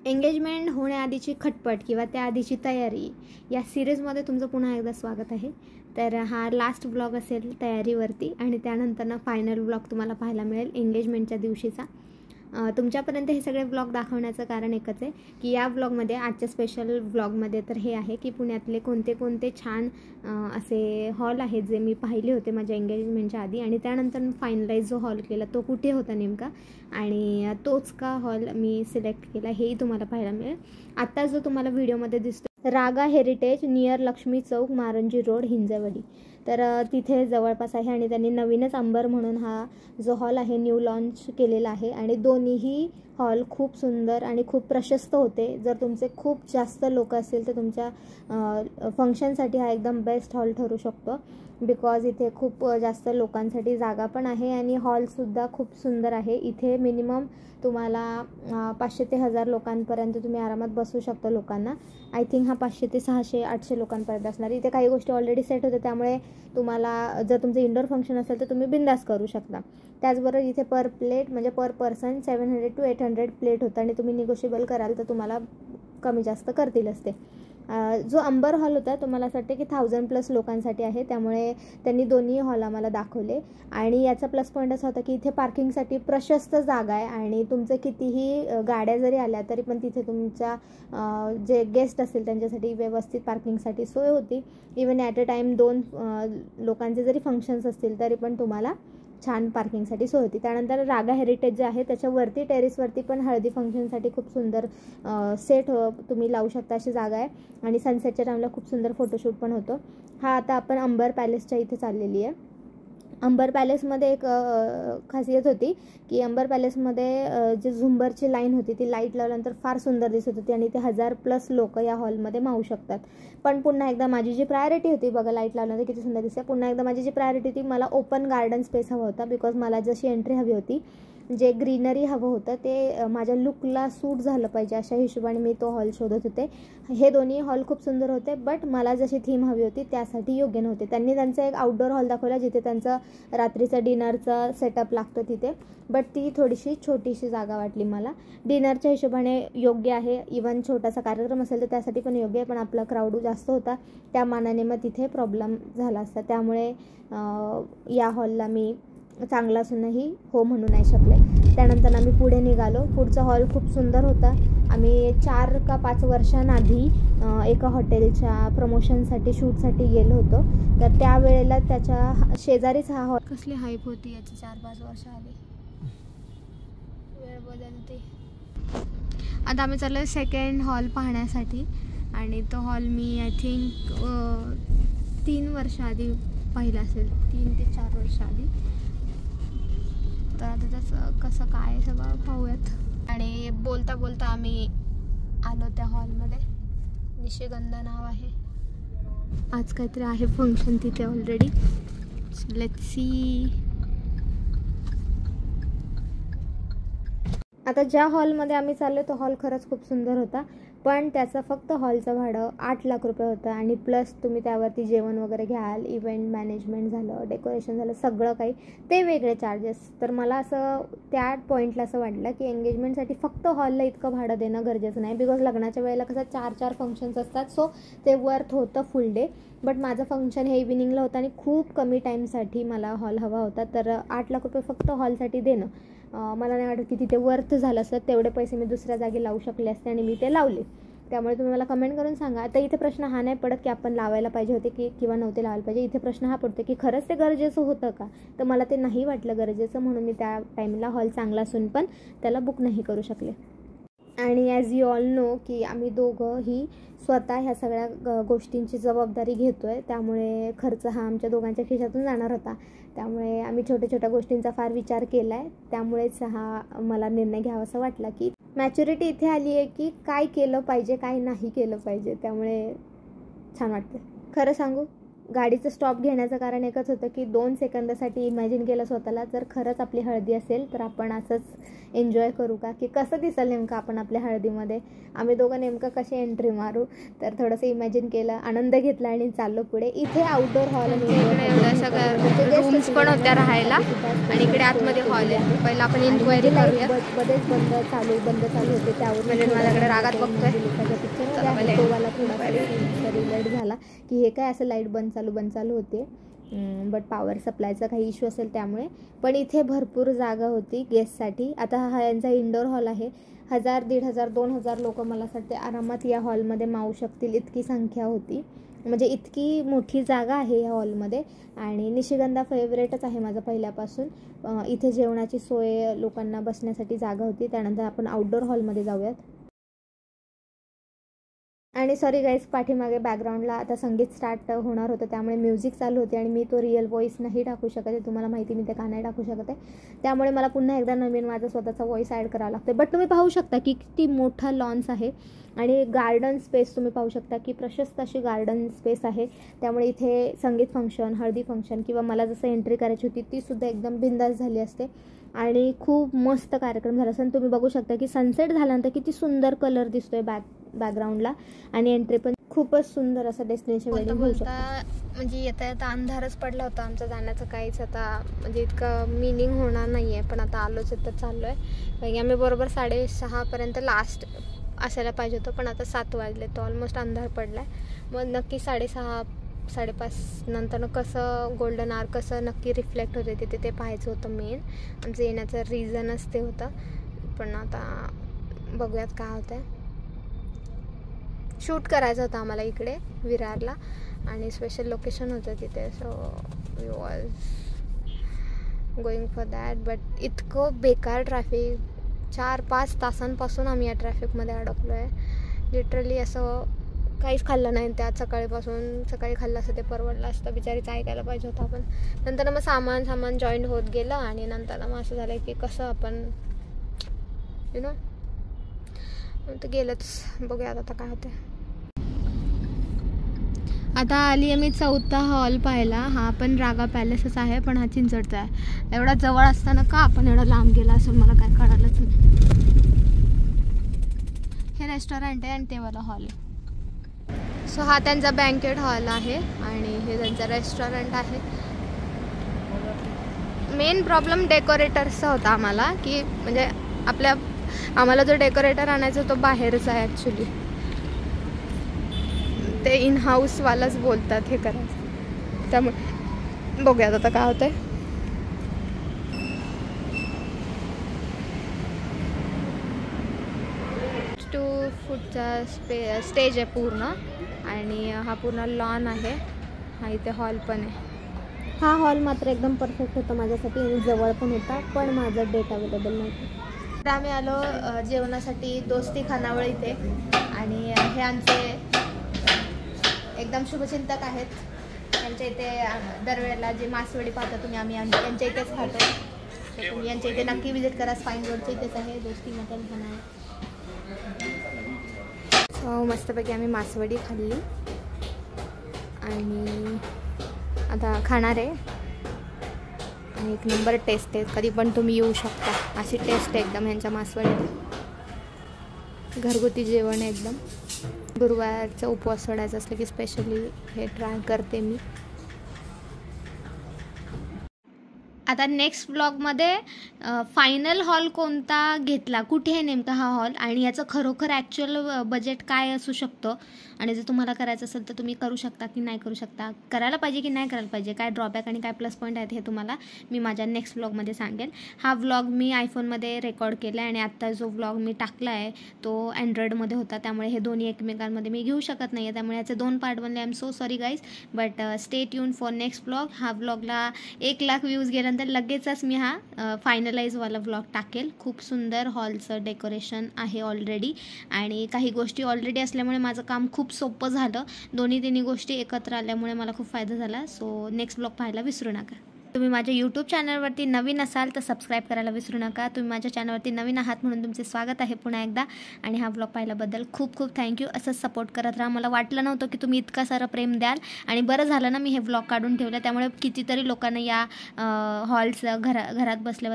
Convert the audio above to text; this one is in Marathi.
एंगेजमेंट होण्याआधीची खटपट किंवा त्याआधीची तयारी या सिरीजमध्ये तुमचं पुन्हा एकदा स्वागत आहे। तर हा लास्ट ब्लॉग असेल तयारीवरती आणि त्यानंतर फायनल ब्लॉग तुम्हाला पाहायला मिळेल एंगेजमेंटच्या दिवशीचा। तुमच्यापर्यंत हे सगळे ब्लॉग दाखवण्याचं कारण एकच आहे की या ब्लॉगमध्ये आजच्या स्पेशल ब्लॉगमध्ये तर हे आहे की पुण्यातले कोणते कोणते छान असे हॉल आहेत जे मी पाहिले होते माझ्या एंगेजमेंटच्या आधी आणि त्यानंतर फायनलाइज जो हॉल केला तो कुठे होता नेमका आणि तोच का हॉल मी सिलेक्ट केला हेही तुम्हाला पाहायला मिळेल। आता जो तुम्हाला व्हिडिओमध्ये दिसतो रागा हेरिटेज नियर लक्ष्मी चौक मारंजी रोड हिंजवडी, तर तिथे जवळपास आहे आणि त्यांनी नवीनच अंबर म्हणून हा जो हॉल आहे न्यू लॉन्च केलेला आहे आणि दोन्हीही हॉल खूप सुंदर आणि खूप प्रशस्त होते। जर तुमचे खूप जास्त लोक असतील तर तुमच्या फंक्शनसाठी हा एकदम बेस्ट हॉल ठरू शकतो बिकॉज इथे खूप जास्त लोकांसाठी जागा पण आहे आणि हॉलसुद्धा खूप सुंदर आहे। इथे मिनिमम तुम्हाला 500 ते 1000 लोकांपर्यंत तुम्ही आरामात बसू शकता लोकांना। आय थिंक हा 500 ते 600 800 लोकांपर्यंत असणार। इथे काही गोष्टी ऑलरेडी सेट होते त्यामुळे तुम्हाला जर तुमचं इंडोर फंक्शन असेल तर तुम्ही बिंदास करू शकता। त्याचबरोबर इथे पर प्लेट म्हणजे पर पर्सन 700 to 800 प्लेट होतं आणि तुम्ही निगोशिएबल कराल तर तुम्हाला कमी जास्त करतीलच ते। जो अंबर हॉल होता तो मला असं वाटतं की 1000+ लोकांसाठी आहे, त्यामुळे त्यांनी दोन्ही हॉल आम्हाला दाखवले आणि याचा प्लस पॉईंट असा होता की इथे पार्किंगसाठी प्रशस्त जागा आहे आणि तुमचे कितीही गाड्या जरी आल्या तरी पण तिथे तुमच्या जे गेस्ट असतील त्यांच्यासाठी व्यवस्थित पार्किंगसाठी सोय होती। इवन ॲट अ टाईम 2 लोकांचे जरी फंक्शन्स असतील तरी पण तुम्हाला छान पार्किंगसाठी सोय होती। त्यानंतर रागा हेरिटेज जे आहे त्याच्यावरती टेरेसवरती पण हळदी फंक्शनसाठी खूप सुंदर सेट तुम्ही लावू शकता अशी जागा आहे आणि सनसेटच्या टाईमला खूप सुंदर फोटोशूट पण होतो। हा आता आपण अंबर पॅलेसच्या इथे चाललेली आहे। अंबर पॅलेसमध्ये एक खासियत होती की अंबर पॅलेसमध्ये जे झुंबरची लाईन होती ती लाईट लावल्यानंतर फार सुंदर दिसत होती आणि ते 1000+ लोक या हॉलमध्ये मावू शकतात। पण पुन्हा एकदा माझी जी प्रायोरिटी होती, बघा लाईट लावल्यानंतर किती सुंदर दिसते, पुन्हा एकदा माझी जी प्रायोरिटी होती मला ओपन गार्डन स्पेस हवा होता बिकॉज मला जशी एंट्री हवी होती जे ग्रीनरी हवं होतं ते माझ्या लुकला सूट झालं पाहिजे अशा हिशोबाने मी तो हॉल शोधत होते। हे दोन्ही हॉल खूप सुंदर होते बट मला जशी थीम हवी होती त्यासाठी योग्य नव्हते। त्यांनी त्यांचा एक आउटडोर हॉल दाखवला जिथे त्यांचं रात्रीचं डिनरचं सेटअप लागतं तिथे, बट ती थोडीशी छोटीशी जागा वाटली मला। डिनरच्या हिशोबाने योग्य आहे, इवन छोटासा कार्यक्रम असेल तर त्यासाठी पण योग्य आहे, पण आपला क्राऊड जास्त होता त्या मानाने मग तिथे प्रॉब्लेम झाला असता, त्यामुळे या हॉलला मी चांगला असूनही हो म्हणू नाही शकले। त्यानंतर आम्ही पुढे निघालो। पुढचा हॉल खूप सुंदर होता। आम्ही 4 का 5 वर्षांआधी एका हॉटेलच्या प्रमोशनसाठी शूटसाठी गेलो होतो, तर त्यावेळेला त्याच्या शेजारीच हा हॉल कसली हाईप होती याची 4-5 वर्ष आधी, वेळ बदलते। आता आम्ही चाललो सेकंड हॉल पाहण्यासाठी आणि तो हॉल मी आय थिंक 3 वर्ष आधी पाहिला असेल, 3 ते 4 वर्ष आधी। तर आता त्याचं कसं काय सगळं पाहूयात। आणि बोलता बोलता आम्ही आलो त्या हॉलमध्ये। निशिगंध नाव आहे, आज काहीतरी आहे फंक्शन तिथे ऑलरेडी, लेट्स सी। आता ज्या हॉलमध्ये आम्ही चाललो तो हॉल खरंच खूप सुंदर होता, पण त्याचं फक्त हॉलचं भाडं 8 लाख रुपये होतं आणि प्लस तुम्ही त्यावरती जेवण वगैरे घ्याल, इव्हेंट मॅनेजमेंट झालं, डेकोरेशन झालं, सगळं काही ते वेगळे चार्जेस। तर मला असं त्या पॉईंटला असं वाटलं की एंगेजमेंटसाठी फक्त हॉलला इतकं भाडं देणं गरजेचं नाही बिकॉज लग्नाच्या वेळेला कसं 4-4 फंक्शन्स असतात, सो ते वर्थ होतं फुल डे। बट माझं फंक्शन हे इव्हिनिंगला होतं आणि खूप कमी टाईमसाठी मला हॉल हवा होता, तर 8 लाख रुपये फक्त हॉलसाठी देणं मला नाही वाटत की तिथे वर्थ झालं असतं। तेवढे पैसे मी दुसऱ्या जागी लावू शकले असते आणि मी ते लावले। त्यामुळे तुम्ही मला कमेंट करून सांगा। आता इथे प्रश्न हा नाही पडत की आपण लावायला पाहिजे होते की किंवा नव्हते लावायला पाहिजे, इथे प्रश्न हा पडतो की खरंच ते गरजेचं होतं का? तर मला ते नाही वाटलं गरजेचं, म्हणून मी त्या टाईमला हॉल चांगला असून पण त्याला बुक नाही करू शकले। आणि ॲज यू ऑल नो की आम्ही दोघंही स्वतः ह्या सगळ्या गोष्टींची जबाबदारी घेतो आहे, त्यामुळे खर्च हा आमच्या दोघांच्या खिशातून जाणार होता, त्यामुळे आम्ही छोट्या छोट्या गोष्टींचा फार विचार केला आहे। त्यामुळेच हा मला निर्णय घ्यावासा वाटला की मॅच्युरिटी इथे आली आहे की काय केलं पाहिजे काय नाही केलं पाहिजे, त्यामुळे छान वाटतं। खरं सांगू गाडीचं स्टॉप घेण्याचं कारण एकच होतं की 2 सेकंदासाठी इमॅजिन केलं स्वतःला, जर खरंच आपली हळदी असेल तर आपण असंच एन्जॉय करू का, की कसं दिसेल नेमकं आपण आपल्या हळदीमध्ये, आम्ही दोघं नेमकं कशी एंट्री मारू. तर थोडंसं इमॅजिन केलं, आनंद घेतला आणि चाललो पुढे. इथे आउटडोर हॉल आणि इकडे एवढ्या सगळ्या रूम्स पण होत्या राहायला आणि इकडे आतमध्ये हॉल आहे. पहिला आपण इन्क्वायरी करूया. बरेच बंद चालू होते, त्यावर माझ्याकडे रागात बघतोय पिक्चर थोडासा रिलेट झाला की हे काय असं लाईट बंद चालू होते. बट पॉवर सप्लायचा काही इश्यू असेल त्यामुळे. पण इथे भरपूर जागा होती गेस्टसाठी. आता हा यांचा इंडोर हॉल आहे. 1000, 1500, 2000 लोक मला असं वाटते आरामात या हॉलमध्ये मावू शकतील इतकी संख्या होती. म्हणजे इतकी मोठी जागा आहे या हॉलमध्ये. आणि निशिगंधा फेवरेटच आहे माझा पहिल्यापासून. इथे जेवणाची सोय, लोकांना बसण्यासाठी जागा होती. त्यानंतर आपण आउटडोर हॉलमध्ये जाऊयात. आणि सॉरी गाईज, पाठीमागे बॅकग्राऊंडला आता संगीत स्टार्ट होणार होतं त्यामुळे म्युझिक चालू होती आणि मी तो रिअल व्हॉईस नाही टाकू शकत आहे. तुम्हाला माहिती, मी ते का नाही टाकू शकत आहे. त्यामुळे मला पुन्हा एकदा नवीन माझा स्वतःचा व्हॉईस ॲड करावा लागतो. बट तुम्ही पाहू शकता की किती मोठा लॉन्स आहे आणि गार्डन स्पेस तुम्ही पाहू शकता की प्रशस्त अशी गार्डन स्पेस आहे. त्यामुळे इथे संगीत फंक्शन, हळदी फंक्शन किंवा मला जसं एंट्री करायची होती तीसुद्धा एकदम बिंदास झाली असते. आणि खूप मस्त कार्यक्रम झाला असं तुम्ही बघू शकता की सनसेट झाल्यानंतर किती सुंदर कलर दिसतोय बॅकग्राऊंडला. आणि एंट्री पण खूपच सुंदर असं डेस्टिनेशन वेडिंग होऊ शकतं. म्हणजे येता अंधारच पडला होता. आमचं जाण्याचं काहीच आता म्हणजे इतकं मिनिंग होणार नाही आहे. पण आता आलोच तर चाललो आहे. कारण आम्ही बरोबर 6:30पर्यंत लास्ट असायला पाहिजे होतं. पण आता 7 वाजले, तर ऑलमोस्ट अंधार पडला आहे. मग नक्की 6:30, 5:30 नंतर कसं गोल्डन आवर कसं नक्की रिफ्लेक्ट होते तिथे ते पाहायचं होतं मेन. आमचं येण्याचं रिझनच ते होतं. पण आता बघूयात काय होतं आहे. शूट करायचं होतं आम्हाला इकडे विरारला आणि स्पेशल लोकेशन होतं तिथे. So we was going for that. But इतकं बेकार ट्रॅफिक, 4-5 तासांपासून आम्ही या ट्रॅफिकमध्ये अडकलो आहे. लिटरली असं काहीच खाल्लं नाही त्यात सकाळीपासून. सकाळी खाल्लं असतं ते परवडलं असतं. बिचारीचं ऐकायला पाहिजे होतं आपण. नंतर मग सामान जॉईंट होत गेलं आणि नंतर मग असं झालं की कसं आपण तर गेलंच. बघूयात आता काय होतं. आता आली आहे मी 4था हॉल पाहायला. हा पण रागा पॅलेसच आहे पण हा चिंचवडचा आहे. एवढा जवळ असताना का आपण एवढा लांब गेला असं मला काय कळालंच नाही. हे रेस्टॉरंट आहे आणि ते वाला हॉल आहे. सो हा त्यांचा बँकेट हॉल आहे आणि हे त्यांचा रेस्टॉरंट आहे. मेन प्रॉब्लेम डेकोरेटर्सचा होता आम्हाला, की म्हणजे आम्हाला जो डेकोरेटर आणायचा तो बाहेरचा आहे ॲक्च्युली. ते इन हाऊसवालाच बोलतात हे करायचं. त्यामुळे बघूयात आता काय होतंय. 2 फूटचा स्टेज आहे पूर्ण आणि हा पूर्ण लॉन आहे. हा इथे हॉल पण आहे. हा हॉल मात्र एकदम परफेक्ट होता माझ्यासाठी आणि जवळ पण होता, पण माझा डेट अवेलेबल नव्हता. तर आम्ही आलो जेवणासाठी दोस्ती खानावळ इथे. आणि हे आमचे एकदम शुभचिंतक आहेत. यांच्या इथे दरवेळेला जे मासवडी पाहता तुम्ही, आम्ही यांच्या इथेच खातो. तर तुम्ही यांच्या इथे नक्की विजिट करा. स्पाईन रोडच्या इथेच आहे दोस्ती मटन खाना. सो मस्तपैकी आम्ही मासवडी खाल्ली आणि आता खाणार आहे. आणि एक नंबर टेस्ट आहे. कधी पण तुम्ही येऊ शकता, अशी टेस्ट आहे एकदम ह्यांच्या मासवडी. घरगुती जेवण आहे एकदम. गुरुवारचा उपवास सोडायचा असलं की स्पेशली हे ट्राय करते मी. आता नेक्स्ट ब्लॉगमध्ये फायनल हॉल कोणता घेतला, कुठे आहे नेमका हा हॉल आणि याचं खरोखर ॲक्च्युअल बजेट काय असू शकतं आणि जर तुम्हाला करायचं असेल तर तुम्ही करू शकता की नाही करू शकता, करायला पाहिजे की नाही करायला पाहिजे, काय ड्रॉबॅक आणि काय प्लस पॉईंट आहेत हे तुम्हाला मी माझ्या नेक्स्ट ब्लॉगमध्ये सांगेल. हा व्लॉग मी आयफोनमध्ये रेकॉर्ड केला आहे आणि आत्ता जो व्लॉग मी टाकला आहे तो अँड्रॉइडमध्ये होता. त्यामुळे हे दोन्ही एकमेकांमध्ये मी घेऊ शकत नाही आहे. त्यामुळे याचे 2 पार्ट बनले. I am so sorry guys. But stay tune for next blog. हा व्लॉगला 1,00,000 व्ह्यूज गेल्यानंतर लगेचच मी हा फायनलाइजवाला व्लॉग टाकेल. खूप सुंदर हॉलचं डेकोरेशन आहे ऑलरेडी आणि काही गोष्टी ऑलरेडी असल्यामुळे माझं काम खूप सोपं झालं. दोन्ही गोष्टी एकत्र आल्यामुळे मला खूप फायदा झाला. सो नेक्स्ट ब्लॉग पाहायला विसरू नका. तुम्ही माझ्या यूट्यूब चॅनलवरती नवीन असाल तर सबस्क्राईब करायला विसरू नका. तुम्ही माझ्या चॅनलवरती नवीन आहात म्हणून तुमचे स्वागत आहे पुन्हा एकदा. आणि हा व्लॉग पाहिल्याबद्दल खूप खूप थँक्यू. असंच सपोर्ट करत राहा. मला वाटलं नव्हतं की तुम्ही इतका सारं प्रेम द्याल आणि बरं झालं ना मी हे व्लॉग काढून ठेवलं. त्यामुळे कितीतरी लोकांना या हॉल्स घरात बसल्या